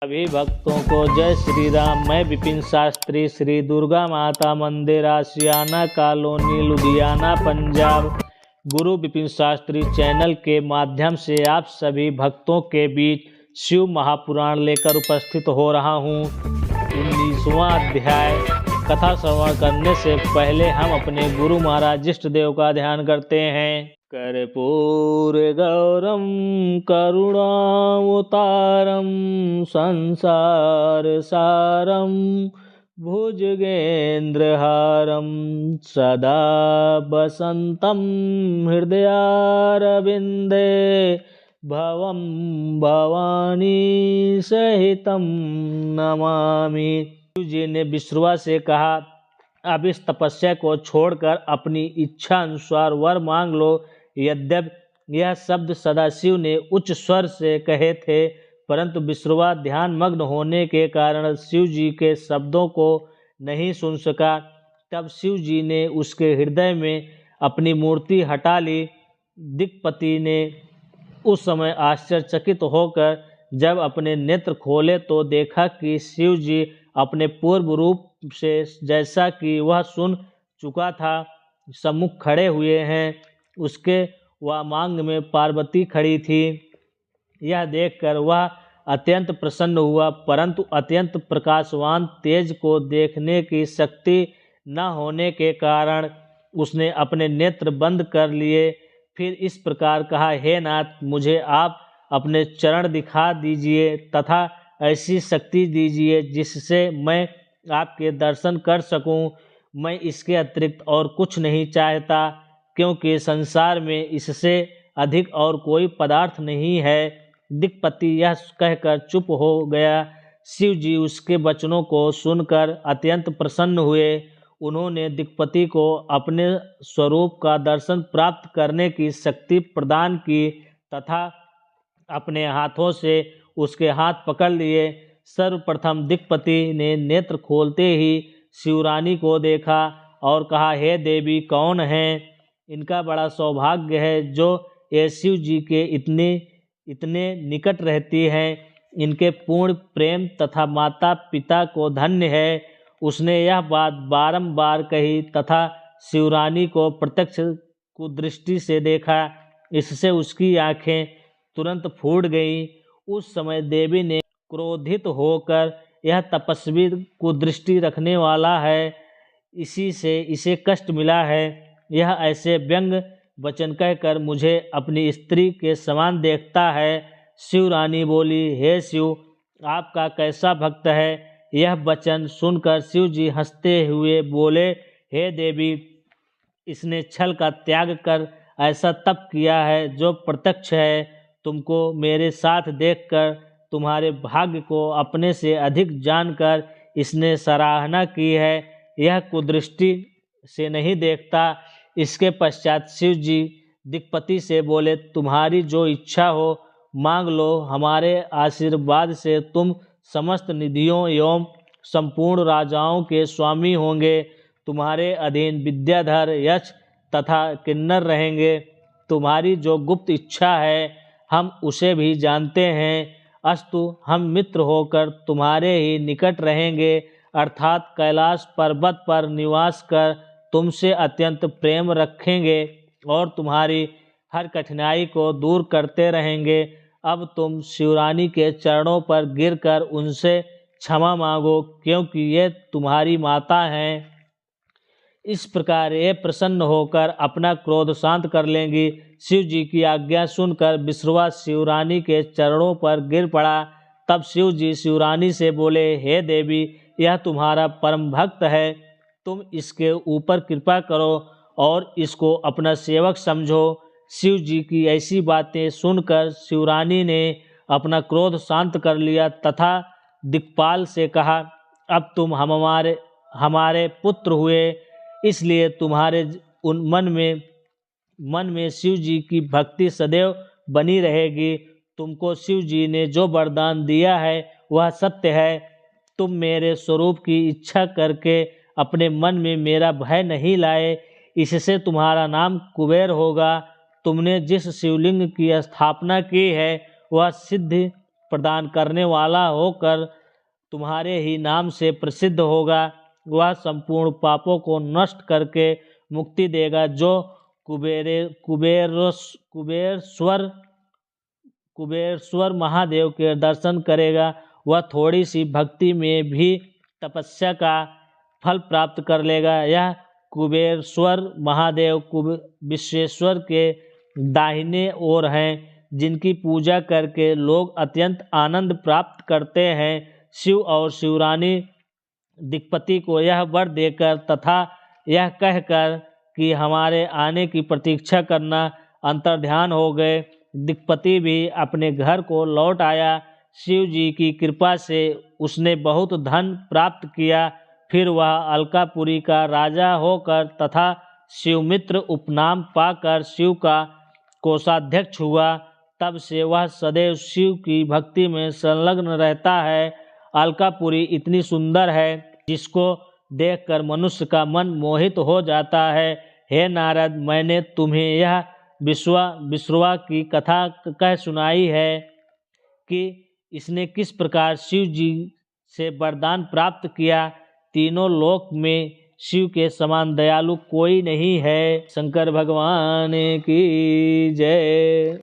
सभी भक्तों को जय श्री राम। मैं विपिन शास्त्री, श्री दुर्गा माता मंदिर, आशियाना कॉलोनी, लुधियाना, पंजाब। गुरु विपिन शास्त्री चैनल के माध्यम से आप सभी भक्तों के बीच शिव महापुराण लेकर उपस्थित हो रहा हूँ। 19वां अध्याय। कथा श्रवण करने से पहले हम अपने गुरु महाराज इष्ट देव का ध्यान करते हैं। कर्पूर गौरम करुणावतारम संसार सारम भुजगेन्द्रहारम सदा वसंतम हृदयारविंदे भवं भवानी सहितं नमामि। शिव जी ने विश्रवा से कहा, अब इस तपस्या को छोड़कर अपनी इच्छा अनुसार वर मांग लो। यद्यपि यह शब्द सदाशिव ने उच्च स्वर से कहे थे, परंतु विश्रवा ध्यान मग्न होने के कारण शिव जी के शब्दों को नहीं सुन सका। तब शिव जी ने उसके हृदय में अपनी मूर्ति हटा ली। दिक्पति ने उस समय आश्चर्यचकित होकर जब अपने नेत्र खोले तो देखा कि शिव जी अपने पूर्व रूप से, जैसा कि वह सुन चुका था, सम्मुख खड़े हुए हैं। उसके वामांग में पार्वती खड़ी थी। यह देखकर वह अत्यंत प्रसन्न हुआ, परंतु अत्यंत प्रकाशवान तेज को देखने की शक्ति न होने के कारण उसने अपने नेत्र बंद कर लिए। फिर इस प्रकार कहा, हे नाथ, मुझे आप अपने चरण दिखा दीजिए तथा ऐसी शक्ति दीजिए जिससे मैं आपके दर्शन कर सकूं। मैं इसके अतिरिक्त और कुछ नहीं चाहता, क्योंकि संसार में इससे अधिक और कोई पदार्थ नहीं है। दिक्पति यह कहकर चुप हो गया। शिव जी उसके वचनों को सुनकर अत्यंत प्रसन्न हुए। उन्होंने दिक्पति को अपने स्वरूप का दर्शन प्राप्त करने की शक्ति प्रदान की तथा अपने हाथों से उसके हाथ पकड़ लिए। सर्वप्रथम दिक्पति ने नेत्र खोलते ही शिवरानी को देखा और कहा, हे देवी, कौन है? इनका बड़ा सौभाग्य है जो ये शिव जी के इतने निकट रहती हैं। इनके पूर्ण प्रेम तथा माता पिता को धन्य है। उसने यह बात बारंबार कही तथा शिवरानी को प्रत्यक्ष कुदृष्टि से देखा। इससे उसकी आंखें तुरंत फूट गईं। उस समय देवी ने क्रोधित होकर, यह तपस्वी कुदृष्टि रखने वाला है, इसी से इसे कष्ट मिला है। यह ऐसे व्यंग वचन कहकर मुझे अपनी स्त्री के समान देखता है। शिवरानी बोली, हे शिव, आपका कैसा भक्त है? यह वचन सुनकर शिव जी हंसते हुए बोले, हे देवी, इसने छल का त्याग कर ऐसा तप किया है जो प्रत्यक्ष है। तुमको मेरे साथ देखकर, तुम्हारे भाग्य को अपने से अधिक जानकर इसने सराहना की है। यह कुदृष्टि से नहीं देखता। इसके पश्चात शिव जी दिक्पति से बोले, तुम्हारी जो इच्छा हो मांग लो। हमारे आशीर्वाद से तुम समस्त निधियों एवं संपूर्ण राजाओं के स्वामी होंगे। तुम्हारे अधीन विद्याधर, यक्ष तथा किन्नर रहेंगे। तुम्हारी जो गुप्त इच्छा है हम उसे भी जानते हैं। अस्तु, हम मित्र होकर तुम्हारे ही निकट रहेंगे, अर्थात कैलाश पर्वत पर निवास कर तुमसे अत्यंत प्रेम रखेंगे और तुम्हारी हर कठिनाई को दूर करते रहेंगे। अब तुम शिवरानी के चरणों पर गिरकर उनसे क्षमा मांगो, क्योंकि ये तुम्हारी माता हैं। इस प्रकार ये प्रसन्न होकर अपना क्रोध शांत कर लेंगी। शिव जी की आज्ञा सुनकर विश्रवा शिवरानी के चरणों पर गिर पड़ा। तब शिव जी शिवरानी से बोले, हे देवी, यह तुम्हारा परम भक्त है। तुम इसके ऊपर कृपा करो और इसको अपना सेवक समझो। शिव जी की ऐसी बातें सुनकर शिवरानी ने अपना क्रोध शांत कर लिया तथा दिक्पाल से कहा, अब तुम हमारे पुत्र हुए, इसलिए तुम्हारे मन में शिव जी की भक्ति सदैव बनी रहेगी। तुमको शिव जी ने जो वरदान दिया है वह सत्य है। तुम मेरे स्वरूप की इच्छा करके अपने मन में मेरा भय नहीं लाए, इससे तुम्हारा नाम कुबेर होगा। तुमने जिस शिवलिंग की स्थापना की है वह सिद्ध प्रदान करने वाला होकर तुम्हारे ही नाम से प्रसिद्ध होगा। वह संपूर्ण पापों को नष्ट करके मुक्ति देगा। जो कुबेरेश्वर महादेव के दर्शन करेगा, वह थोड़ी सी भक्ति में भी तपस्या का फल प्राप्त कर लेगा। यह कुबेरेश्वर महादेव विश्वेश्वर के दाहिने ओर हैं, जिनकी पूजा करके लोग अत्यंत आनंद प्राप्त करते हैं। शिव और शिवरानी दिक्पति को यह वर देकर तथा यह कहकर कि हमारे आने की प्रतीक्षा करना, अंतर्ध्यान हो गए। दिक्पति भी अपने घर को लौट आया। शिव जी की कृपा से उसने बहुत धन प्राप्त किया। फिर वह अलकापुरी का राजा होकर तथा शिवमित्र उपनाम पाकर शिव का कोषाध्यक्ष हुआ। तब से वह सदैव शिव की भक्ति में संलग्न रहता है। अलकापुरी इतनी सुंदर है जिसको देखकर मनुष्य का मन मोहित हो जाता है। हे नारद, मैंने तुम्हें यह विश्रवा की कथा कह सुनाई है कि इसने किस प्रकार शिव जी से वरदान प्राप्त किया। तीनों लोक में शिव के समान दयालु कोई नहीं है। शंकर भगवान की जय।